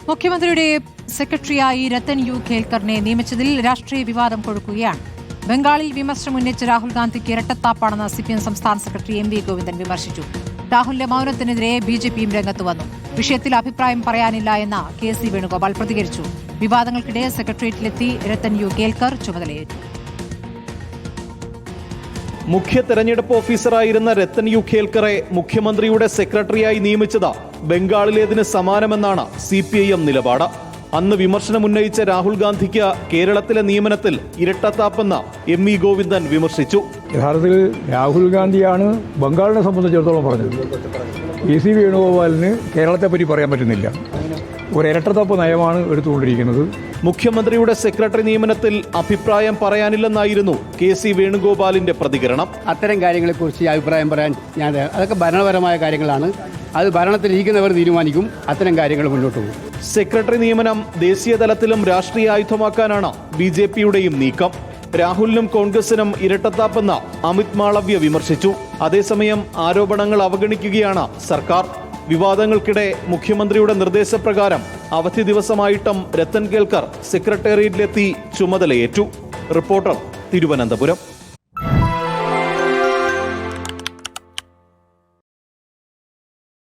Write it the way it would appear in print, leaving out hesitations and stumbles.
മുഖ്യമന്ത്രിയുടെ സെക്രട്ടറിയായി രത്തൻ യു ഖേൽക്കറിനെ നിയമിച്ചതിൽ രാഷ്ട്രീയ വിവാദം കൊഴുക്കുകയാണ്. ബംഗാളിൽ വിമർശനം ഉന്നയിച്ച രാഹുൽ ഗാന്ധിക്ക് ഇരട്ടത്താപ്പാണെന്ന് CPM സംസ്ഥാന സെക്രട്ടറി MV ഗോവിന്ദൻ വിമർശിച്ചു. രാഹുലിന്റെ മൗനത്തിനെതിരെ BJPയും രംഗത്ത് വന്നു. വിഷയത്തിൽ അഭിപ്രായം പറയാനില്ല എന്ന KC വേണുഗോപാൽ പ്രതികരിച്ചു. വിവാദങ്ങൾക്കിടെ സെക്രട്ടേറിയറ്റിലെത്തി രത്തൻ യു ഖേൽക്കർ ചുമതലയേറ്റു. മുഖ്യ തെരഞ്ഞെടുപ്പ് ഓഫീസറായിരുന്ന രത്തൻ യു ഖേൽക്കറെ മുഖ്യമന്ത്രിയുടെ സെക്രട്ടറിയായി നിയമിച്ചത് ബംഗാളിലേതിന് സമാനമെന്നാണ് CPIM നിലപാട്. അന്ന് വിമർശനമുന്നയിച്ച രാഹുൽ ഗാന്ധിക്ക് കേരളത്തിലെ നിയമനത്തിൽ ഇരട്ടത്താപ്പെന്ന് MV ഗോവിന്ദൻ വിമർശിച്ചു. യഥാർത്ഥത്തിൽ രാഹുൽ ഗാന്ധിയാണ് ബംഗാളിനെ സംബന്ധിച്ചിടത്തോളം പറഞ്ഞത്. KC വേണുഗോപാലിന് കേരളത്തെ പറ്റി പറയാൻ പറ്റുന്നില്ല. ഒരു ഇരട്ടത്താപ്പ് നയമാണ് എടുത്തുകൊണ്ടിരിക്കുന്നത്. മുഖ്യമന്ത്രിയുടെ സെക്രട്ടറി നിയമനത്തിൽ അഭിപ്രായം പറയാനില്ലെന്നായിരുന്നു KC വേണുഗോപാലിന്റെ പ്രതികരണം. അത്തരം കാര്യങ്ങളെക്കുറിച്ച് അഭിപ്രായം പറയാൻ അതൊക്കെ ഭരണപരമായ കാര്യങ്ങളാണ്. അത് ഭരണത്തിലിരിക്കുന്നവർ തീരുമാനിക്കും. അത്തരം കാര്യങ്ങൾ മുന്നോട്ട് പോകും. സെക്രട്ടറി നിയമനം ദേശീയ തലത്തിലും രാഷ്ട്രീയ ആയുധമാക്കാനാണ് BJPയുടെയും നീക്കം. രാഹുലിനും കോൺഗ്രസിനും ഇരട്ടത്താപ്പെന്ന് അമിത് മാളവ്യ വിമർശിച്ചു. അതേസമയം ആരോപണങ്ങൾ അവഗണിക്കുകയാണ് സർക്കാർ. വിവാദങ്ങൾക്കിടെ മുഖ്യമന്ത്രിയുടെ നിർദ്ദേശപ്രകാരം അവധി ദിവസമായിട്ടും രത്തൻ ഖേൽക്കർ സെക്രട്ടേറിയറ്റിലെത്തി ചുമതലയേറ്റു. റിപ്പോർട്ടർ, തിരുവനന്തപുരം.